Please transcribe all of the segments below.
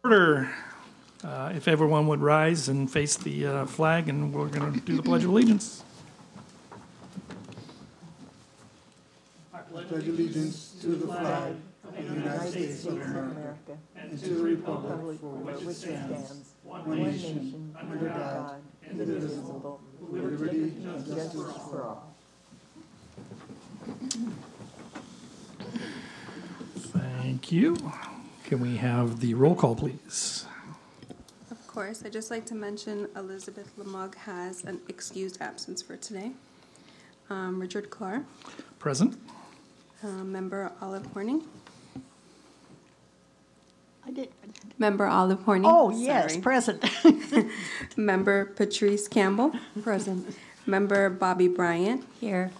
Order. If everyone would rise and face the flag, and we're going to do the Pledge of Allegiance. I pledge allegiance to the flag of the United States of America and to the republic for which it stands, one nation, under God, indivisible, with liberty and justice for all. Thank you. Can we have the roll call, please? Of course. I'd just like to mention Elizabeth Lamug has an excused absence for today. Richard Clark. Present. Member Olive Horning. I did. Member Olive Horning. Oh, yes, sorry. present. Member Patrice Campbell. Present. Member Bobby Bryant. Here.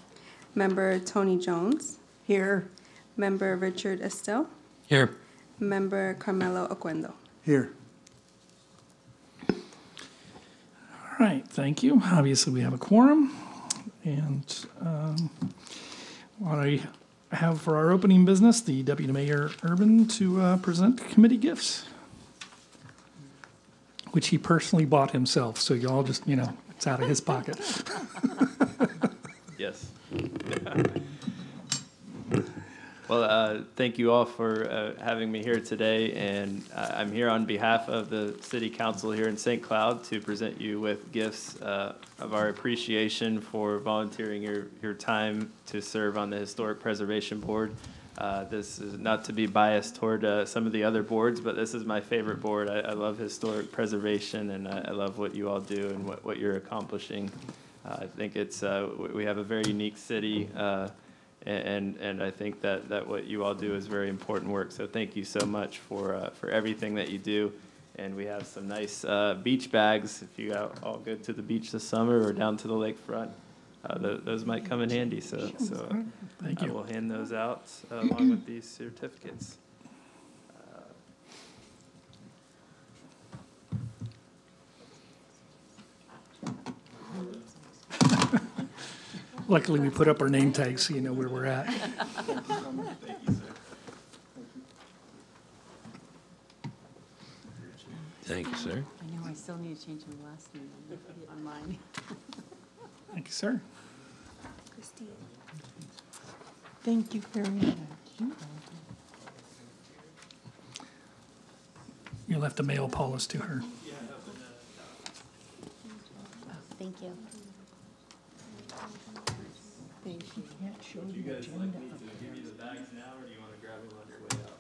Member Tony Jones. Here. Member Richard Estelle. Here. Member Carmelo Oquendo. Here. All right, thank you. Obviously, we have a quorum. And what I have for our opening business, the Deputy Mayor Urban to present committee gifts, which he personally bought himself. So y'all just, it's out of his pocket. Yes. Well, thank you all for having me here today, and I'm here on behalf of the City Council here in St. Cloud to present you with gifts of our appreciation for volunteering your time to serve on the Historic Preservation Board. This is not to be biased toward some of the other boards, but this is my favorite board. I love historic preservation, and I love what you all do and what you're accomplishing. I think it's we have a very unique city. And I think that what you all do is very important work. So thank you so much for everything that you do. And we have some nice beach bags. If you all go to the beach this summer or down to the lakefront, those might come in handy. So Thank you. I will hand those out along with these certificates. Luckily, we put up our name tags so you know where we're at. Thank you, sir. I know, I still need to change my last name on mine. Thank you, sir. Christine. Thank you very much. You'll have to mail Paula's to her. Thank you. She can't show Do you the guys agenda like me up to give there. you the bags now, or do you want to grab them on your way out?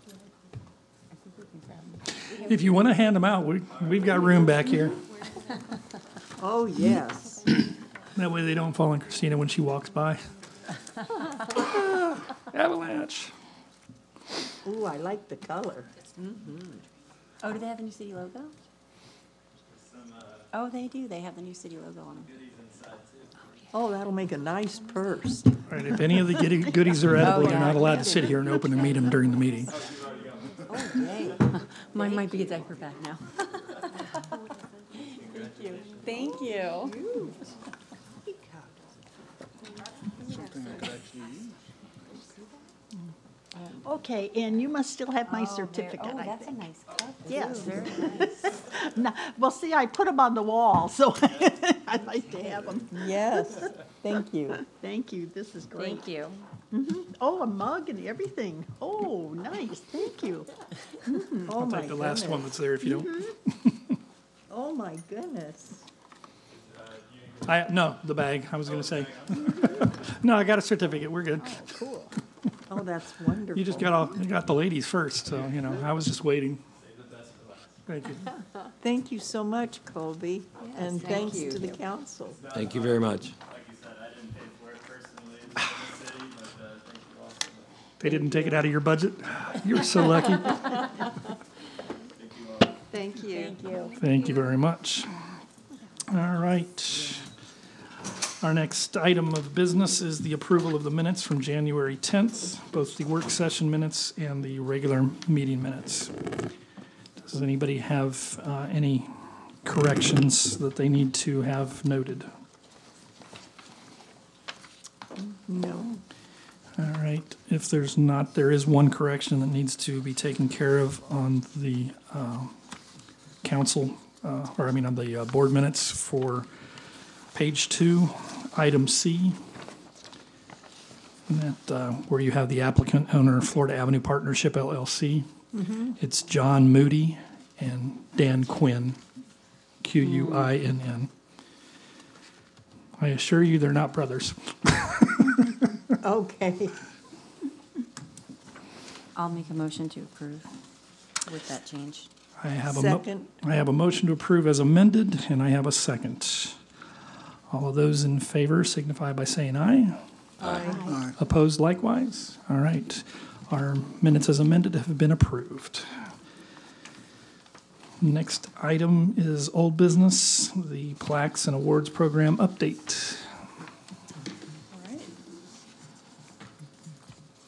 I think we can grab them. If you want to hand them out, we've got room back here. Oh, yes. That way they don't fall on Christina when she walks by. Avalanche. Ooh, I like the color. Oh, do they have the new city logo? Oh, they do. They have the new city logo on them. Oh, that'll make a nice purse. All right, if any of the goodies are edible, you're not allowed to sit here and open and meet them during the meeting. Oh, yay. Mine might be a diaper bag now. Thank you. Thank you. Okay, and you must still have my Oh, certificate, oh, I that's a think. nice cup. Yes. Ooh, very nice. No, well, see, I put them on the wall, so I'd like to have them. Yes, thank you. Thank you, this is great. Thank you. Oh, a mug and everything. Oh, nice, thank you. Oh, I'll my take the last one goodness. that's there if you don't. Oh, my goodness. No, the bag, I was going to say. No, I got a certificate. We're good. Cool. Oh, that's wonderful. You just you got the ladies first, so, I was just waiting. Thank you. Thank you so much, Colby, and thank thanks you. to the council. Thank you very much. Like you said, I didn't pay for it personally in the city, but thank you all so much. They didn't take it out of your budget? You're so lucky. Thank you. Thank you. Thank you very much. All right. Our next item of business is the approval of the minutes from January 10th, both the work session minutes and the regular meeting minutes. Does anybody have any corrections that they need to have noted? No. All right. If there's not, there is one correction that needs to be taken care of on the council, on the board minutes for page 2, item C. And that, where you have the applicant owner, Florida Avenue Partnership LLC. It's John Moody and Dan Quinn, Quinn. I assure you, they're not brothers. Okay. I'll make a motion to approve with that change. I have a Second. I have a motion to approve as amended, and I have a second. All of those in favor signify by saying aye. Aye. Opposed likewise? All right. Our minutes as amended have been approved. Next item is old business, the plaques and awards program update. All right.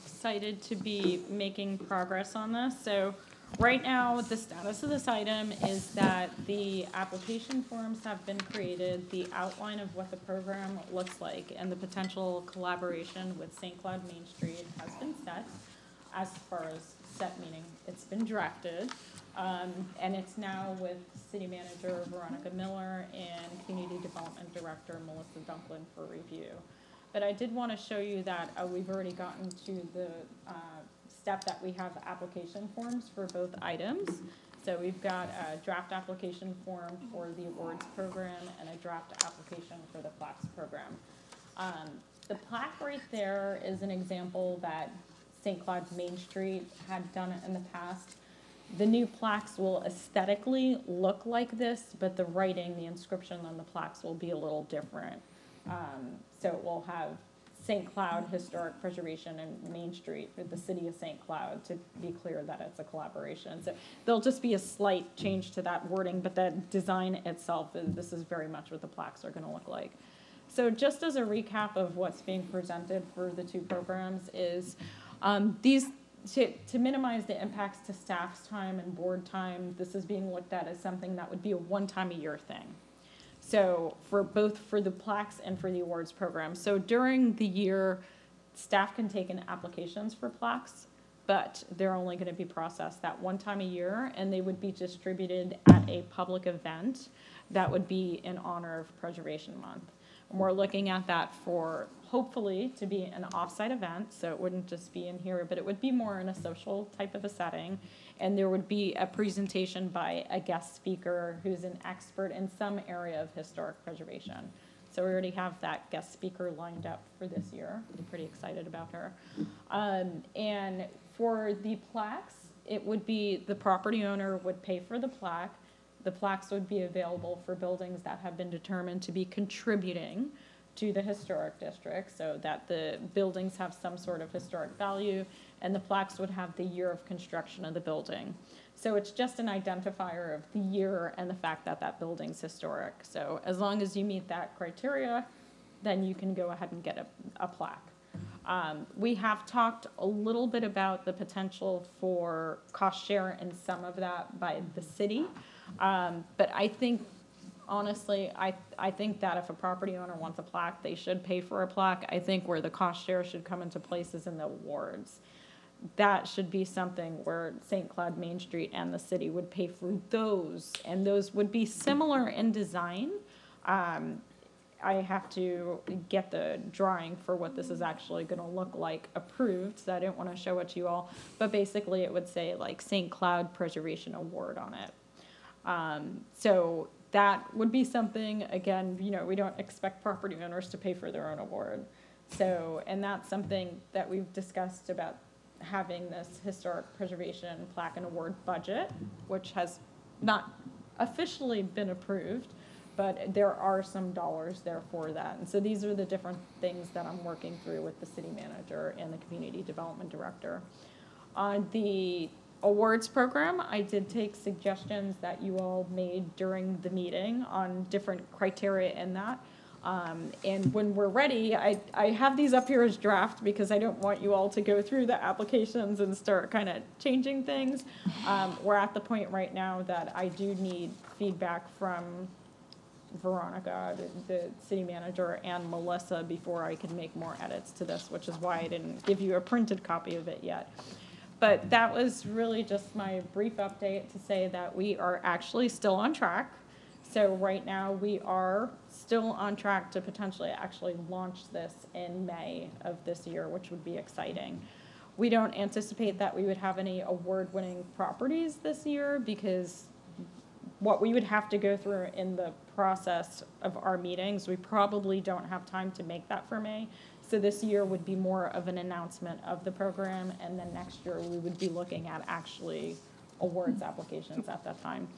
Excited to be making progress on this. So right now, the status of this item is that the application forms have been created, the outline of what the program looks like, and the potential collaboration with St. Cloud Main Street has been set. As far as set, meaning it's been drafted. And it's now with City Manager Veronica Miller and Community Development Director Melissa Dunklin for review. But I did want to show you that we've already gotten to the step that we have application forms for both items. So we've got a draft application form for the awards program and a draft application for the plaques program. The plaque right there is an example that St. Cloud Main Street had done it in the past. The new plaques will aesthetically look like this, but the writing, the inscription on the plaques will be a little different. So it will have St. Cloud Historic Preservation and Main Street for the city of St. Cloud to be clear that it's a collaboration. So there'll just be a slight change to that wording, but the design itself, this is very much what the plaques are gonna look like. So just as a recap of what's being presented for the two programs is to minimize the impacts to staff's time and board time, this is being looked at as something that would be a one-time-a-year thing. So for both for the plaques and for the awards program. So during the year, staff can take in applications for plaques, but they're only going to be processed that one time a year, and they would be distributed at a public event that would be in honor of Preservation Month. And we're looking at that for hopefully to be an offsite event, so it wouldn't just be in here, but it would be more in a social type of a setting. And there would be a presentation by a guest speaker who's an expert in some area of historic preservation. So we already have that guest speaker lined up for this year. I'm pretty excited about her. And for the plaques, it would be the property owner would pay for the plaque. The plaques would be available for buildings that have been determined to be contributing to the historic district, so that the buildings have some sort of historic value, and the plaques would have the year of construction of the building. So it's just an identifier of the year and the fact that that building's historic. So as long as you meet that criteria, then you can go ahead and get a plaque. We have talked a little bit about the potential for cost share and some of that by the city. But I think, honestly, I think that if a property owner wants a plaque, they should pay for a plaque. I think where the cost share should come into place is in the awards. That should be something where St. Cloud Main Street and the city would pay for those, and those would be similar in design. I have to get the drawing for what this is actually going to look like approved, so I didn't want to show it to you all. But basically, it would say like St. Cloud Preservation Award on it. So that would be something, again, you know, we don't expect property owners to pay for their own award. So, and that's something that we've discussed about having this historic preservation plaque and award budget, which has not officially been approved, but there are some dollars there for that. And so these are the different things that I'm working through with the city manager and the community development director. On the awards program, I did take suggestions that you all made during the meeting on different criteria in that. And when we're ready, I have these up here as draft because I don't want you all to go through the applications and start kind of changing things. We're at the point right now that I do need feedback from Veronica, the city manager, and Melissa before I can make more edits to this, which is why I didn't give you a printed copy of it yet. But that was really just my brief update to say that we are actually still on track. So right now, we are still on track to potentially actually launch this in May of this year, which would be exciting. We don't anticipate that we would have any award-winning properties this year because what we would have to go through in the process of our meetings, we probably don't have time to make that for May. So this year would be more of an announcement of the program, and then next year we would be looking at actually awards applications at that time.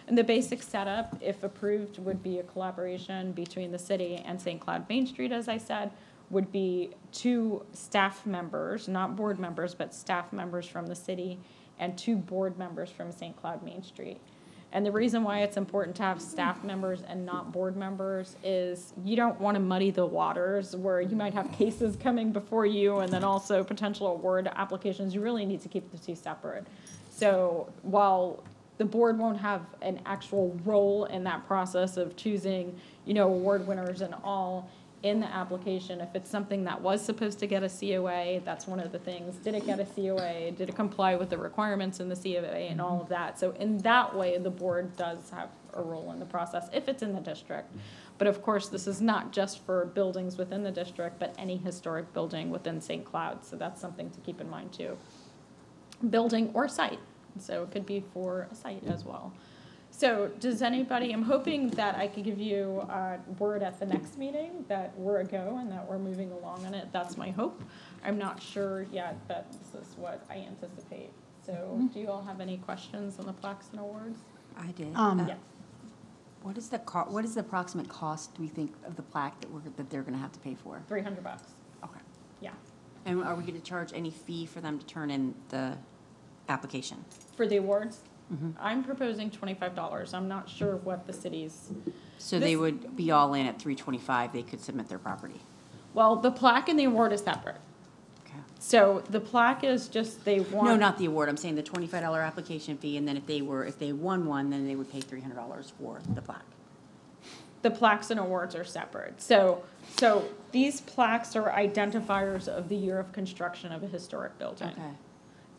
And the basic setup, if approved, would be a collaboration between the city and St. Cloud Main Street, as I said, would be 2 staff members, not board members, but staff members from the city, and 2 board members from St. Cloud Main Street. And the reason why it's important to have staff members and not board members is you don't want to muddy the waters where you might have cases coming before you and then also potential award applications. You really need to keep the 2 separate. So while the board won't have an actual role in that process of choosing, award winners and all in the application, if it's something that was supposed to get a COA, that's one of the things. Did it get a COA? Did it comply with the requirements in the COA and all of that? So in that way, the board does have a role in the process if it's in the district. But of course, this is not just for buildings within the district, but any historic building within St. Cloud. So that's something to keep in mind too. Building or site. So it could be for a site as well. So does anybody, I'm hoping that I could give you word at the next meeting that we're a go and that we're moving along on it. That's my hope. I'm not sure yet, but this is what I anticipate. So do you all have any questions on the plaques and awards? I did. Yes. What is the approximate cost, do we think, of the plaque that they're going to have to pay for? $300. Okay. Yeah. And are we going to charge any fee for them to turn in the application? For the awards, I'm proposing $25. I'm not sure what the city's. So they would be all in at $325, they could submit their property? Well, the plaque and the award is separate. Okay. So the plaque is just, they want. No, not the award, I'm saying the $25 application fee, and then if they won one, then they would pay $300 for the plaque. The plaques and awards are separate. So these plaques are identifiers of the year of construction of a historic building. Okay.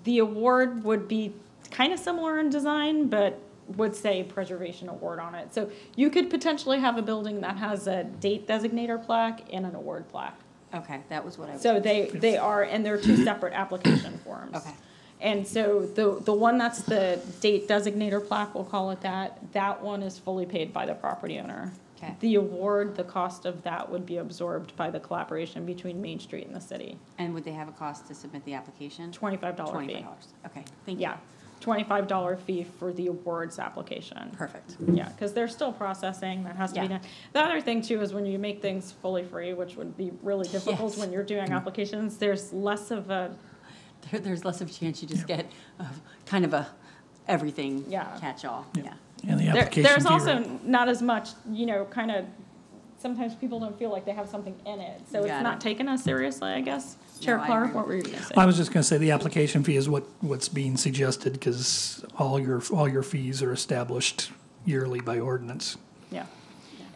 The award would be kind of similar in design, but would say preservation award on it. So you could potentially have a building that has a date designator plaque and an award plaque. Okay, that was what I was. So they are, and they're 2 separate application forms. Okay. And so the one that's the date designator plaque, we'll call it that one is fully paid by the property owner. Okay. The award, the cost of that would be absorbed by the collaboration between Main Street and the city. And would they have a cost to submit the application? $25 fee. $25, okay, thank you. Yeah, $25 fee for the awards application. Perfect. Yeah, because they're still processing, that has to be Yeah. done. The other thing too is when you make things fully free, which would be really difficult Yes. when you're doing applications, there's less of a, There's less of a chance you just get kind of a everything Yeah. catch-all, Yeah. yeah. And the there's application fee also rate. not as much, kind of, sometimes people don't feel like they have something in it, so it's Got not it. taken as seriously, I guess. Chair I Clark, agree. what were you gonna say? I was just gonna say the application fee is what's being suggested, because all your fees are established yearly by ordinance. Yeah.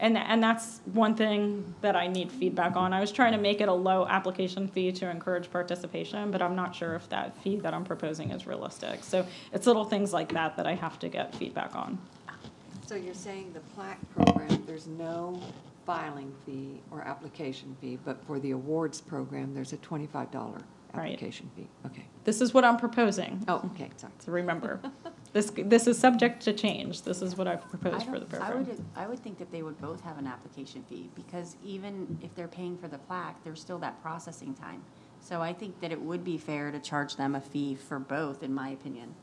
And that's one thing that I need feedback on. I was trying to make it a low application fee to encourage participation, but I'm not sure if that fee that I'm proposing is realistic. So it's little things like that that I have to get feedback on. So you're saying the plaque program, there's no filing fee or application fee, but for the awards program, there's a $25 Right. application fee? Okay. This is what I'm proposing. Oh, okay, sorry. So remember, this is subject to change. This is what I've proposed for the program. I would think that they would both have an application fee, because even if they're paying for the plaque, there's still that processing time. So I think that it would be fair to charge them a fee for both, in my opinion.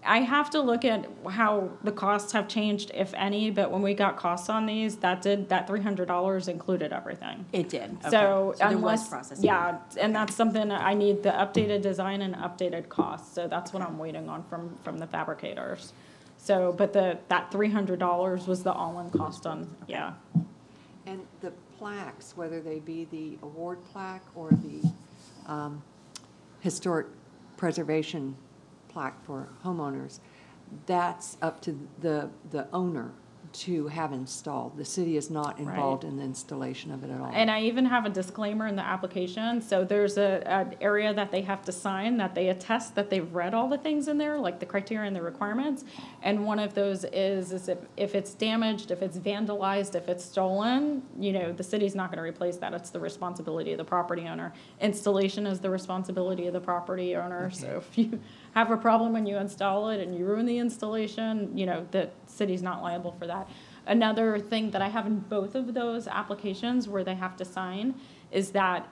I have to look at how the costs have changed, if any, but when we got costs on these, that $300 included everything. It did, okay. So there was unless, processing. yeah, and that's something I need, the updated design and updated costs, so that's what I'm waiting on from the fabricators. So, but that $300 was the all-in cost on, yeah. And the plaques, whether they be the award plaque or the historic preservation plaque for homeowners, that's up to the owner. to have installed. The city is not involved in the installation of it at all. And I even have a disclaimer in the application, so there's an area that they have to sign, that they attest that they've read all the things in there, like the criteria and the requirements. And one of those is if it's damaged, if it's vandalized, if it's stolen, you know, the city's not gonna replace that, it's the responsibility of the property owner. Installation is the responsibility of the property owner, so if you have a problem when you install it and you ruin the installation, you know, the city's not liable for that. Another thing that I have in both of those applications where they have to sign is that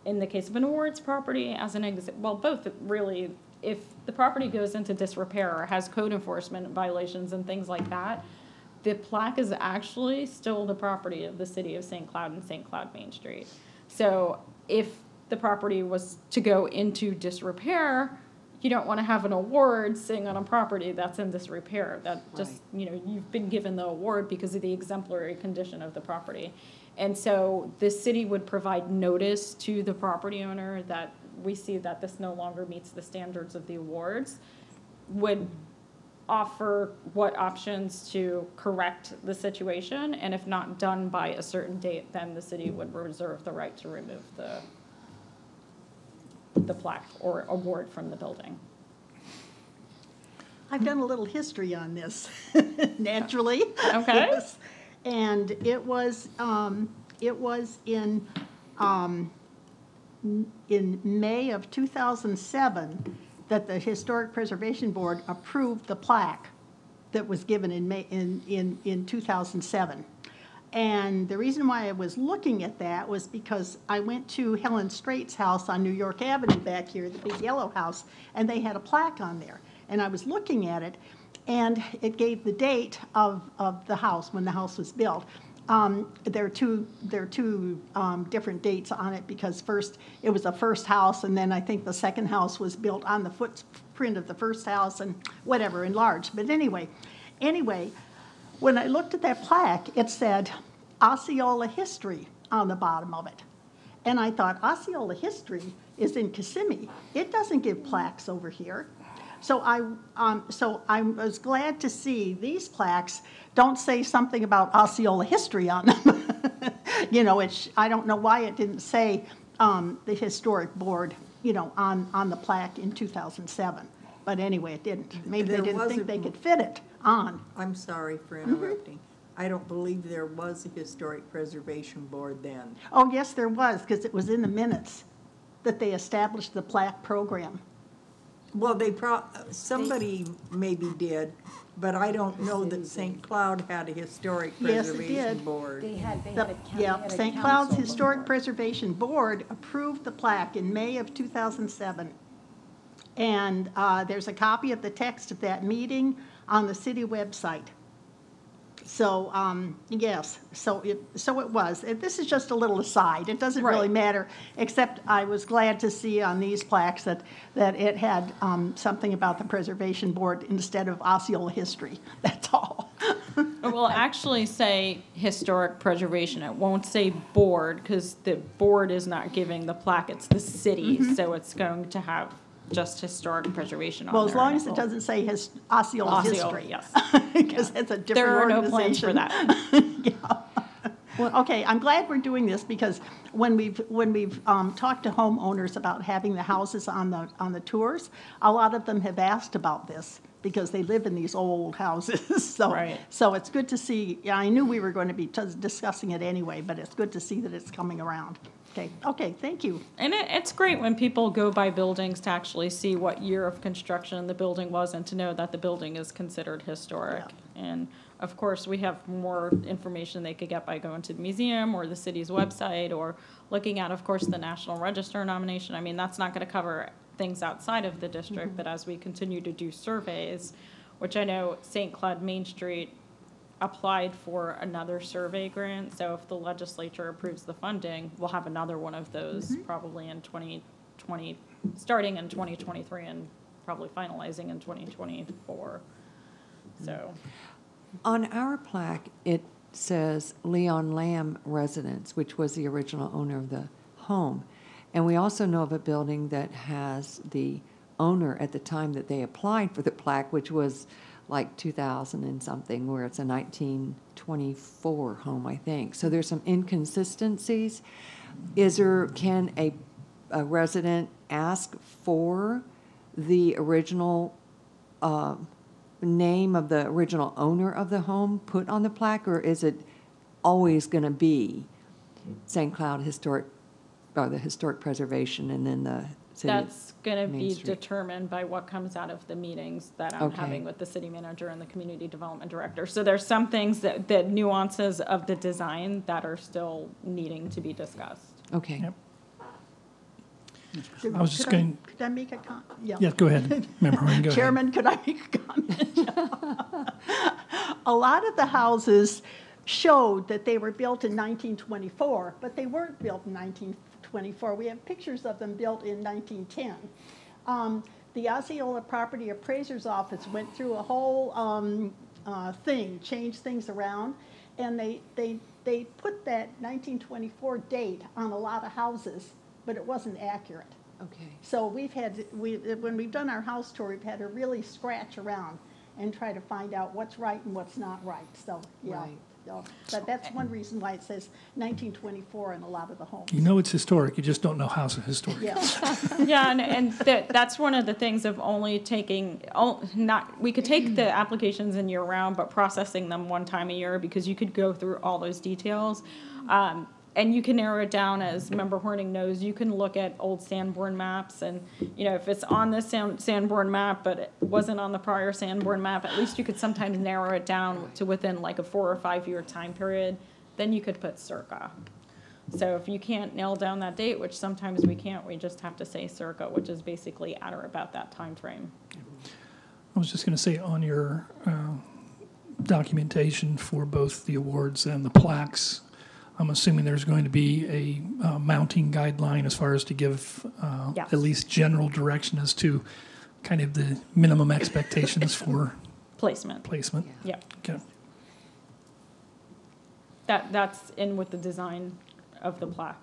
in the case of an awards property, as an well, both really, if the property goes into disrepair or has code enforcement violations and things like that, the plaque is actually still the property of the city of St. Cloud and St. Cloud Main Street. So if the property was to go into disrepair, you don't want to have an award sitting on a property that's in disrepair. That just, you know, you've been given the award because of the exemplary condition of the property. And so the city would provide notice to the property owner that we see that this no longer meets the standards of the awards, would offer what options to correct the situation, and if not done by a certain date, then the city would reserve the right to remove the plaque or award from the building. I've done a little history on this, naturally. Okay. Yes. And it was in May of 2007 that the Historic Preservation Board approved the plaque that was given in May, in 2007. And the reason why I was looking at that was because I went to Helen Straight's house on New York Avenue back here, the big yellow house, and they had a plaque on there. And I was looking at it, and it gave the date of the house, when the house was built. There are two different dates on it, because first, it was the first house, and then I think the second house was built on the footprint of the first house, and whatever, enlarged. But anyway, when I looked at that plaque, it said Osceola History on the bottom of it. And I thought, Osceola History is in Kissimmee. It doesn't give plaques over here. So I was glad to see these plaques don't say something about Osceola history on them. You know, I don't know why it didn't say the historic board, you know, on the plaque in 2007. But anyway, it didn't. Maybe they didn't think they could fit it on. I'm sorry for interrupting. I don't believe there was a historic preservation board then. Oh, yes, there was, because it was in the minutes that they established the plaque program. Well, somebody maybe did, but I don't know that St. Cloud had a historic Yes, it preservation did. board. They had Yeah, St. Cloud's Historic Preservation Board approved the plaque in May of 2007. And there's a copy of the text of that meeting on the city website. So, yes, so it was. This is just a little aside. It doesn't really matter, except I was glad to see on these plaques that it had something about the Preservation Board instead of Osceola history. That's all. It will actually say historic preservation. It won't say board, because the board is not giving the plaque, it's the city. So it's going to have just historic preservation on there. Well, as long and as it will- doesn't say Osceola history. yes. Because it's a different There are no organization. plans for that. Well, okay, I'm glad we're doing this, because when we've talked to homeowners about having the houses on the tours, a lot of them have asked about this, because they live in these old houses. So it's good to see. Yeah, I knew we were going to be discussing it anyway, but it's good to see that it's coming around. Okay, thank you. And it's great when people go by buildings to actually see what year of construction the building was, and to know that the building is considered historic. And of course, we have more information they could get by going to the museum or the city's website, or looking at, of course, the National Register nomination. I mean, that's not going to cover things outside of the district, but as we continue to do surveys, which I know St. Cloud Main Street applied for another survey grant, so if the legislature approves the funding, we'll have another one of those probably in 2020, starting in 2023 and probably finalizing in 2024. So, On our plaque, it says Leon Lamb Residence, which was the original owner of the home. And we also know of a building that has the owner at the time that they applied for the plaque, which was like 2000 and something, where it's a 1924 home, I think. So there's some inconsistencies. Can a resident ask for the original name of the original owner of the home put on the plaque, or is it always going to be St. Cloud Historic, or the Historic Preservation, and then the city? That's gonna Main be Street. determined by what comes out of the meetings that I'm Okay. having with the city manager and the community development director. So there's some things that nuances of the design that are still needing to be discussed. Okay. Yep. I was just Could going, Could I make a comment? yeah, go ahead. Member Horn, go ahead. Chairman, could I make a comment? A lot of the houses showed that they were built in 1924, but they weren't built in 1924. We have pictures of them built in 1910. The Osceola Property Appraiser's Office went through a whole thing, changed things around, and they put that 1924 date on a lot of houses, but it wasn't accurate. Okay. So when we've done our house tour, we've had to really scratch around and try to find out what's right and what's not right, so, yeah. Right. So, but that's one reason why it says 1924 in a lot of the homes. You know it's historic, you just don't know how it's historic. Yeah, Yeah, and that's one of the things of only taking, we could take the applications in year round, but processing them one time a year, because you could go through all those details. And you can narrow it down, as Member Horning knows, you can look at old Sanborn maps, and, you know, if it's on this Sanborn map, but it wasn't on the prior Sanborn map, at least you could sometimes narrow it down to within like a 4 or 5 year time period, then you could put circa. So if you can't nail down that date, which sometimes we can't, we just have to say circa, which is basically at or about that time frame. I was just going to say, on your documentation for both the awards and the plaques, I'm assuming there's going to be a mounting guideline as far as to give Yes. at least general direction as to kind of the minimum expectations for Placement, placement. yeah. Okay. That's in with the design of the plaque.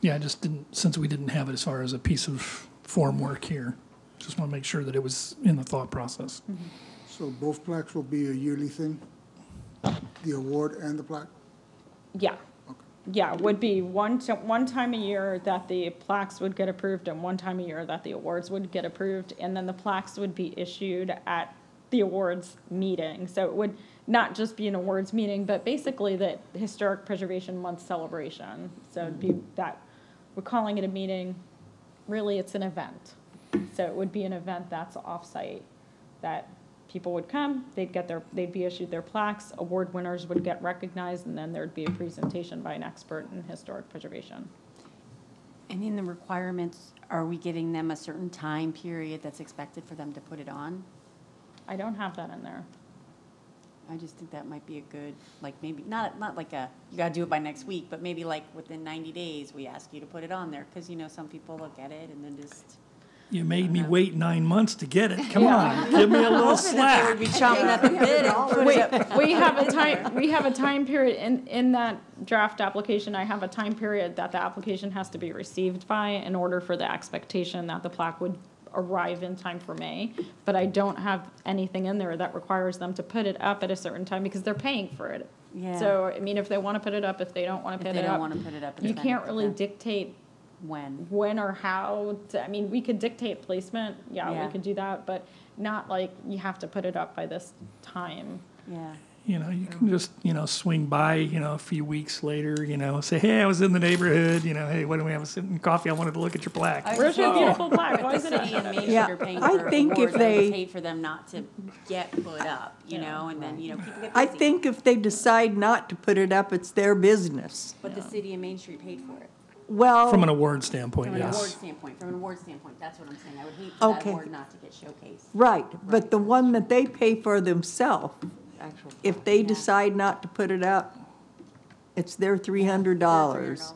Yeah, I just didn't, since we didn't have it as far as a piece of form work here, just want to make sure that it was in the thought process. So both plaques will be a yearly thing? The award and the plaque? Yeah. Yeah, would be one time a year that the plaques would get approved, and one time a year that the awards would get approved, and then the plaques would be issued at the awards meeting. So it would not just be an awards meeting, but basically the Historic Preservation Month celebration. So it'd be that, we're calling it a meeting, really it's an event. So it would be an event that's off-site, that people would come, they'd be issued their plaques, award winners would get recognized, and then there'd be a presentation by an expert in historic preservation. And in the requirements, are we giving them a certain time period that's expected for them to put it on? I don't have that in there. I just think that might be a good, like, maybe, not like you gotta do it by next week, but maybe like within 90 days, we ask you to put it on there, because, you know, some people look at it and then just. You made me wait 9 months to get it. Come on, give me a little slack. Be chomping at the bit and put it up. We have a time period in that draft application. I have a time period that the application has to be received by in order for the expectation that the plaque would arrive in time for May. But I don't have anything in there that requires them to put it up at a certain time, because they're paying for it. Yeah. So, I mean, if they want to put it up, if they don't want to If put they it don't up, wanna put it up, you it's can't fine. really Okay. dictate When? or how I mean, we could dictate placement, Yeah. we could do that, but not like you have to put it up by this time. Yeah. You know, you can just, swing by, a few weeks later, say, hey, I was in the neighborhood, hey, why don't we have a sitting coffee? I wanted to look at your plaque. Where's your beautiful plaque? But Why the is it city up? and Main Street Yeah, are paying I for think if awards, I they- would hate for them not to get put up, you know, and then, people get busy. I think if they decide not to put it up, it's their business. But the city and Main Street paid for it. Well, From an award standpoint, From an award yes. standpoint, that's what I'm saying. I would hate for that Okay. award not to get showcased. right, but the one that they pay for themselves, Actual. if they Yeah. decide not to put it up, it's their $300.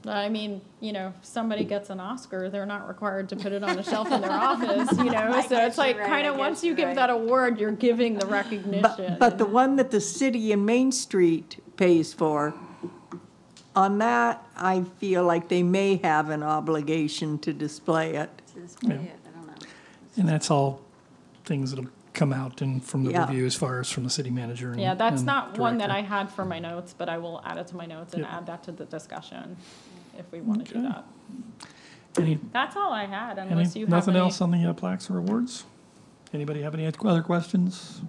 I mean, if somebody gets an Oscar, they're not required to put it on a shelf in their office, so guess it's like, you're right, kind I of, guess once you you're give right. that award, you're giving the recognition. But the one that the city and Main Street pays for, on that, I feel like they may have an obligation to display it. To display it, I don't know. And that's all things that'll come out and from the Yeah. review as far as from the city manager and Yeah, that's and not one that I director. had for my notes, but I will add it to my notes and Yep. add that to the discussion if we want to do Okay. that. Any, That's all I had, unless you have nothing any. else on the plaques or awards? Anybody have any other questions?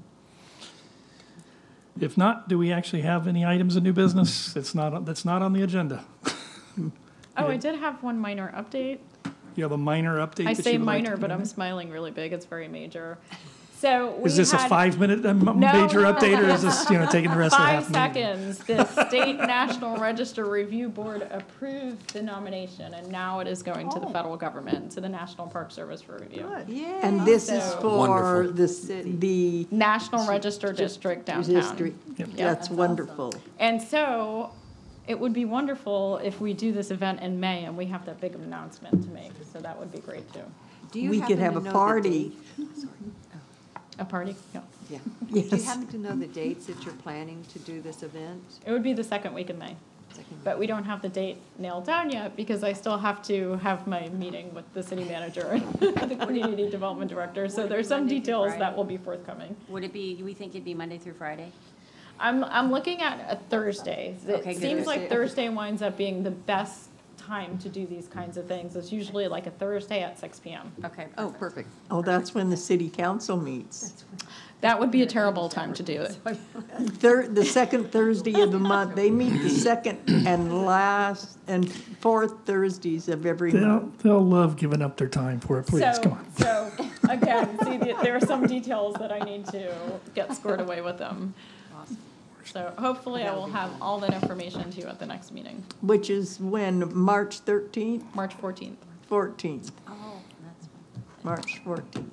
If not, do we actually have any items of new business that's not on the agenda? Oh, I did have one minor update. You have a minor update I that say you would like minor, to but I'm make? smiling really big. It's very major. So we Is this a had 5-minute major no, update, or is this, taking the rest of the 5 half minute? seconds. The State National Register Review Board approved the nomination, and now it is going to the federal government, to the National Park Service for review. Yeah. And this is So- for Wonderful. the National Register District downtown. district. Yep. That's wonderful. And so it would be wonderful if we do this event in May and we have that big announcement to make. So that would be great too. Do you We could happen have to a know the party. date? A party? Yeah. Yeah. Do you Yes. happen to know the dates that you're planning to do this event? It would be the second week in May. But we don't have the date nailed down yet because I still have to have my meeting with the city manager and the community development director. So Would it there's be some Monday through details Friday? that will be forthcoming. Would it be, do we think it'd be Monday through Friday? I'm looking at a Thursday. Okay, It good. seems like Thursday winds up being the best time to do these kinds of things. It's usually like a Thursday at 6 p.m. Okay. Oh, perfect. Oh, that's when the city council meets. That would be a terrible time to do it. The second Thursday of the month, they meet the second and last and fourth Thursdays of every month. They'll love giving up their time for it, please, come on. So, again, see, there are some details that I need to get squared away with them. So hopefully I will have all that information to you at the next meeting, Which is when, March 13th, March 14th. 14th, Oh, that's fine. March 14th.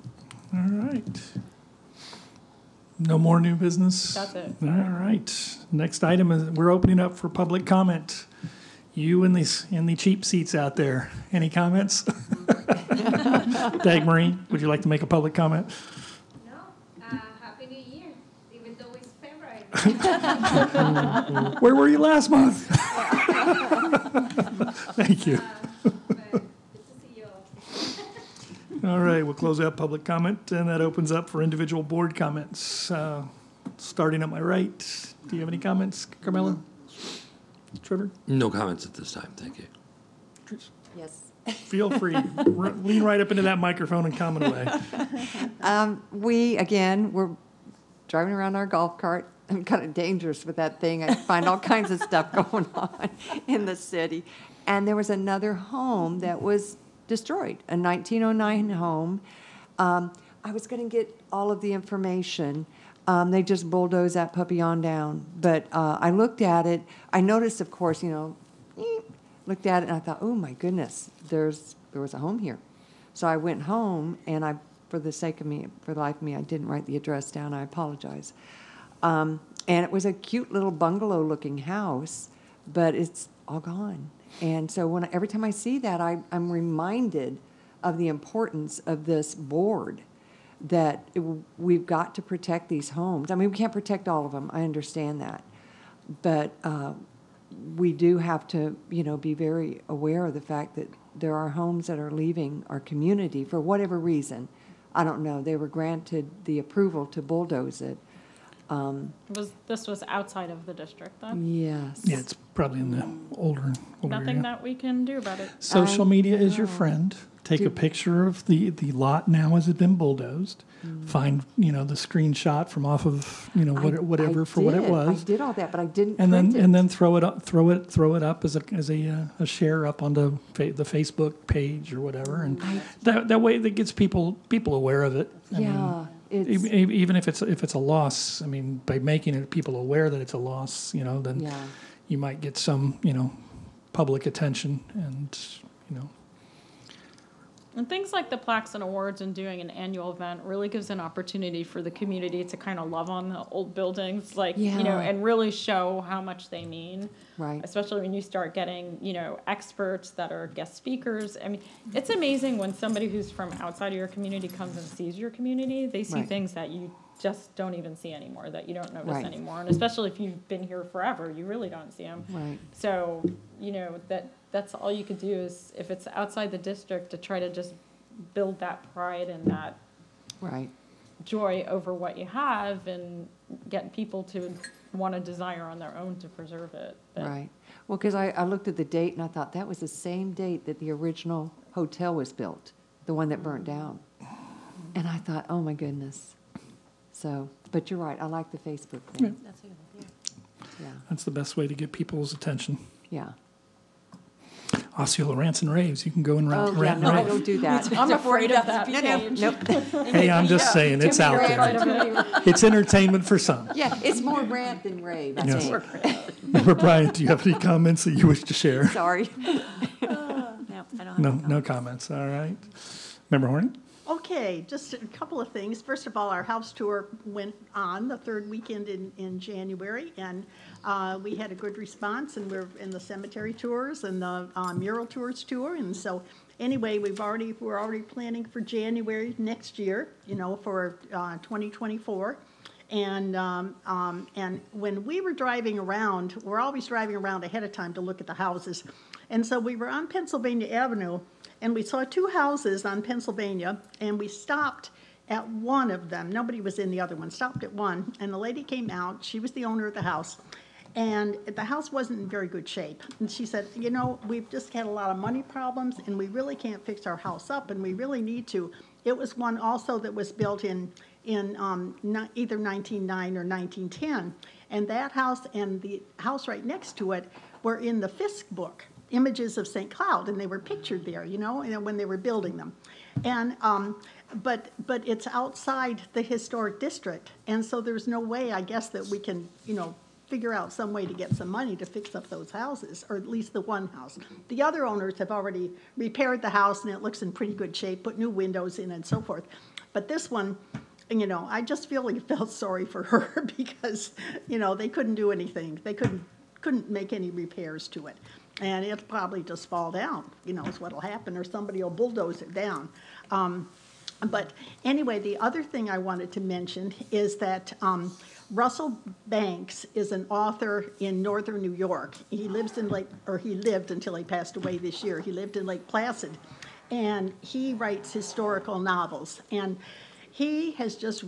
All right. No more new business? That's it. All right. Next item is, we're opening up for public comment. You in the cheap seats out there, any comments? Dagmary, would you like to make a public comment? No, Happy New Year, even though it's February. Where were you last month? Thank you. But good to see you all. All right, we'll close out public comment, and that opens up for individual board comments. Starting at my right, do you have any comments, Carmella? Trevor? No comments at this time, thank you. Yes. Feel free, lean right up into that microphone and comment away. We're driving around our golf cart. I'm kind of dangerous with that thing. I find all kinds of stuff going on in the city. And there was another home that was destroyed, a 1909 home. I was going to get all of the information. They just bulldozed that puppy on down. But I looked at it. I noticed, of course, looked at it and I thought, oh my goodness, there was a home here. So I went home and for the life of me, I didn't write the address down. I apologize. And it was a cute little bungalow-looking house, but it's all gone. And so every time I see that, I'm reminded of the importance of this board, that we've got to protect these homes. I mean, we can't protect all of them. I understand that. But we do have to, be very aware of the fact that there are homes that are leaving our community for whatever reason. I don't know. They were granted the approval to bulldoze it. This was outside of the district then? Yes. Yeah, it's probably in the older Nothing area. that we can do about it. Social media is your friend. Take a picture of the lot now as it's been bulldozed. Find, the screenshot from off of, whatever for what it was. I did all that, but I didn't And print it. then throw it up as a share up onto the Facebook page or whatever, and that way that gets people aware of it. I mean, Yeah, it's, even if it's a loss, I mean, by making it people aware that it's a loss, then yeah. you might get some public attention, and And things like the plaques and awards and doing an annual event really gives an opportunity for the community to kind of love on the old buildings, Yeah. and really show how much they mean. Right. Especially when you start getting, experts that are guest speakers. I mean, it's amazing when somebody who's from outside of your community comes and sees your community. They see Right. things that you just don't even see anymore, that you don't notice Right. anymore. And especially if you've been here forever, you really don't see them. Right. So, that's all you could do is, if it's outside the district, to try to just build that pride and that Right. joy over what you have and get people to want to desire on their own to preserve it. But Right. Well, because I looked at the date and I thought that was the same date that the original hotel was built, the one that burnt down. And I thought, oh my goodness. So, but you're right, I like the Facebook thing. That's a good idea. Yeah, That's the best way to get people's attention. yeah. Osceola rants and raves. You can go and Oh, rant, yeah, rant no, I and don't rave. do that. I'm afraid of that. Nope. Hey, I'm just saying, it's out there. It's entertainment for some. Yeah, it's more rant than rave, I Yes. think. Member Bryant, do you have any comments that you wish to share? Sorry. No, I don't have No, any no comments. comments. All right. Member Horning? Okay, just a couple of things. First of all, our house tour went on the third weekend in January, and we had a good response, and we're in the cemetery tours and the mural tours tour, and so anyway, we're already planning for January next year, for 2024. And when we were driving around, we're always driving around ahead of time to look at the houses, and so we were on Pennsylvania Avenue, and we saw two houses on Pennsylvania, and we stopped at one of them. Nobody was in the other one. Stopped at one, and the lady came out. She was the owner of the house, and the house wasn't in very good shape. And she said, we've just had a lot of money problems, and we really can't fix our house up, and we really need to. It was one also that was built in either 1909 or 1910, and that house and the house right next to it were in the Fisk book, Images of St. Cloud, and they were pictured there, when they were building them. And but it's outside the historic district, and so there's no way, I guess, that we can, figure out some way to get some money to fix up those houses, or at least the one house. The other owners have already repaired the house, and it looks in pretty good shape, put new windows in and so forth. But this one, I just really felt sorry for her because, they couldn't do anything. They couldn't make any repairs to it. And it'll probably just fall down, is what'll happen, or somebody will bulldoze it down. But anyway, the other thing I wanted to mention is that Russell Banks is an author in northern New York. He lived until he passed away this year. He lived in Lake Placid, and he writes historical novels. And he has just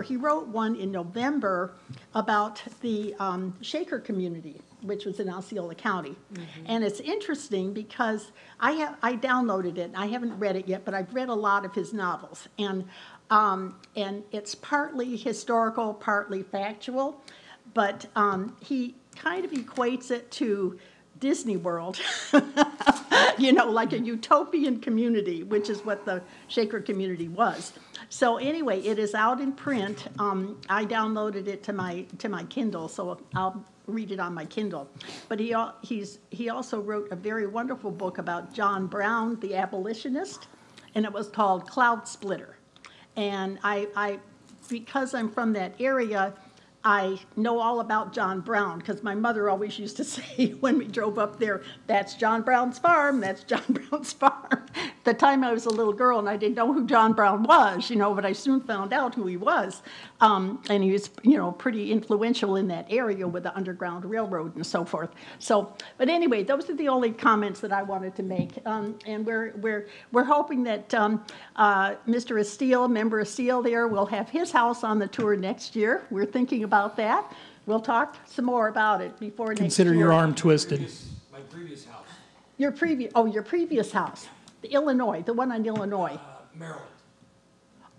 he wrote one in November about the Shaker community, which was in Osceola County. Mm-hmm. And it's interesting because I downloaded it. I haven't read it yet, but I've read a lot of his novels. And it's partly historical, partly factual, but he kind of equates it to Disney World, like a utopian community, which is what the Shaker community was. So anyway, it is out in print. I downloaded it to my Kindle, so I'll read it on my Kindle. But he also wrote a very wonderful book about John Brown, the abolitionist, and it was called Cloud Splitter. And I because I'm from that area, I know all about John Brown, because my mother always used to say when we drove up there, that's John Brown's farm, that's John Brown's farm. At the time I was a little girl and I didn't know who John Brown was, but I soon found out who he was. And he was, pretty influential in that area with the Underground Railroad and so forth. So, but anyway, those are the only comments that I wanted to make. And we're hoping that Mr. Estelle, member Estelle there, will have his house on the tour next year. We're thinking about that. We'll talk some more about it before next year. Consider your arm twisted. My previous house. Your previous house, the one on Illinois. Maryland.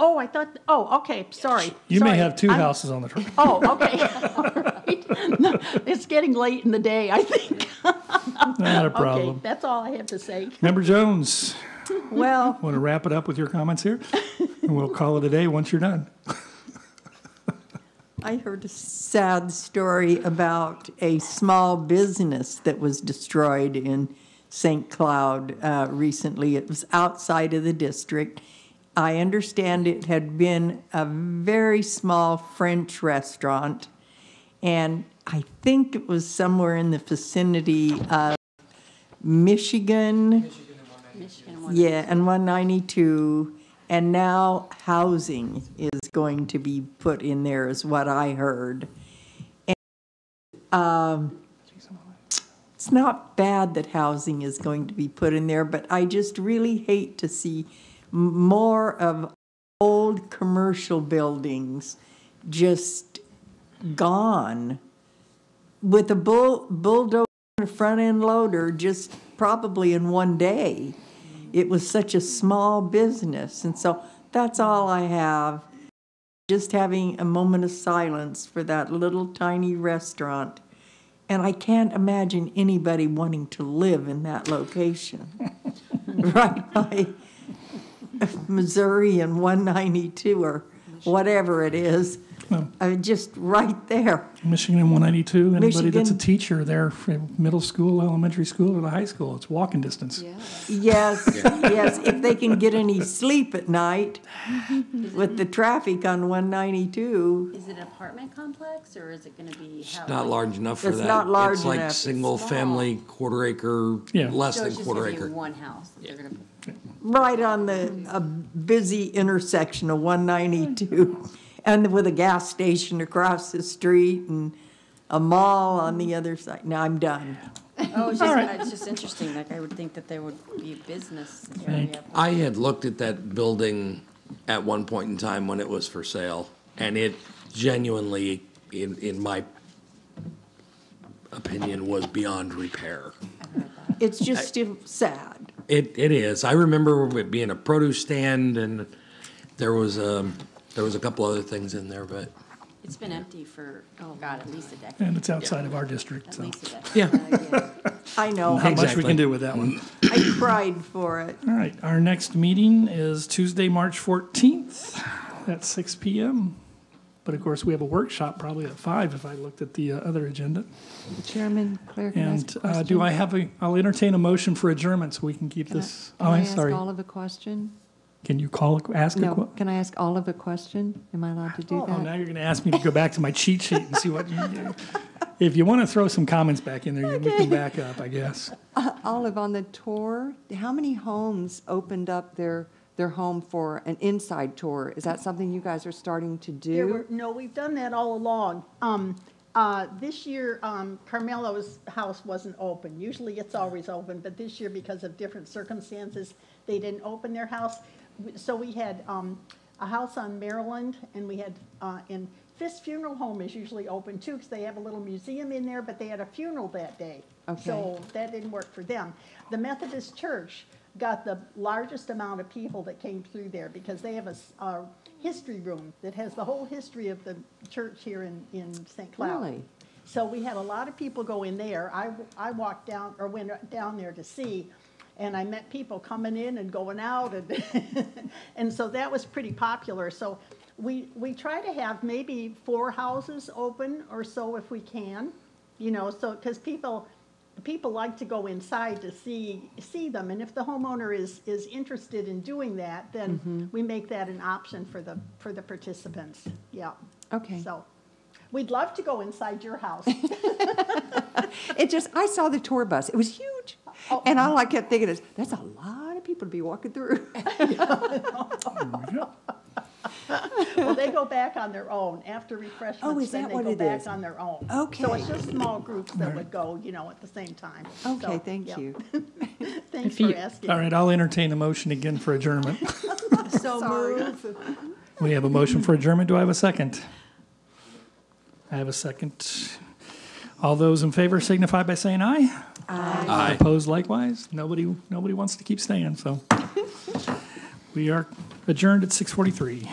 Oh, okay, sorry. You may have two houses on the tour. Oh, okay. All right. No, it's getting late in the day, I think. Not a problem. Okay, that's all I have to say. Member Jones, Well, want to wrap it up with your comments here? And we'll call it a day once you're done. I heard a sad story about a small business that was destroyed in St. Cloud recently. It was outside of the district. I understand it had been a very small French restaurant, and I think it was somewhere in the vicinity of Michigan. Yeah, and 192. And now housing is going to be put in there, is what I heard. And, it's not bad that housing is going to be put in there, but I just really hate to see more of old commercial buildings just gone with a bulldozer and a front end loader just probably in one day. It was such a small business. And so that's all I have. Just having a moment of silence for that little tiny restaurant. And I can't imagine anybody wanting to live in that location. Right by Missouri and 192 or whatever it is. Just right there. Michigan and 192, anybody that's a Michigan. teacher there from middle school, elementary school, or the high school, it's walking distance. Yes, yes, if they can get any sleep at night with the traffic on 192. Is it an apartment complex, or is it gonna be? It's not large enough for It's that. not large It's like enough. single-family, quarter-acre, Yeah. less So than it's just gonna be quarter-acre. one house that they're gonna. Right on a busy intersection of 192, and with a gas station across the street and a mall on the other side. Now, I'm done. Oh, it's just interesting, like, I would think that there would be a business area. I had looked at that building at one point in time when it was for sale, and it genuinely, in my opinion, was beyond repair. It's just still sad. It is. I remember it being a produce stand, and there was a couple other things in there, but It's been empty for, oh God, at least a decade. And it's outside of our district, At so least a decade. yeah. I know. not much we Exactly. can do with that one. I cried for it. All right, our next meeting is Tuesday, March 14th at 6 PM. But of course, we have a workshop probably at 5 if I looked at the other agenda. Chairman, Claire, can I ask And a question? do I have I'll entertain a motion for adjournment so we can keep this. Can I I'm ask sorry. Olive a question? Can you ask a No, question? can I ask Olive a question? Am I allowed to do Oh, now that? you're going to ask me to go back to my cheat sheet and see what you do. If you want to throw some comments back in there, we can back up, I guess. Olive, on the tour, how many homes opened up their home for an inside tour? Is that something you guys are starting to do? No, we've done that all along. This year, Carmelo's house wasn't open. Usually it's always open, but this year, because of different circumstances, they didn't open their house. So we had a house on Maryland, and we had, and Fisk Funeral Home is usually open too, because they have a little museum in there, but they had a funeral that day. Okay. So that didn't work for them. The Methodist Church got the largest amount of people that came through there, because they have a history room that has the whole history of the church here in St. Cloud. Really? So we had a lot of people go in there. I walked down, or went down there to see, and I met people coming in and going out, and and so that was pretty popular. So we try to have maybe 4 houses open or so if we can, so, because people like to go inside to see them, and if the homeowner is interested in doing that, then we make that an option for the participants. Yeah. Okay. So we'd love to go inside your house. I saw the tour bus. It was huge. Oh. And all I kept thinking is, that's a lot of people to be walking through. Well, they go back on their own after refreshments. Oh, is then that they what go it back is? on their own. Okay. So it's just small groups that would go, at the same time. Okay, So, thank yeah. you. Thanks for asking. All right, I'll entertain a motion again for adjournment. So move. We have a motion for adjournment. Do I have a second? I have a second. All those in favor signify by saying aye. Aye. Opposed likewise. Nobody wants to keep staying, so. We are adjourned at 6:43.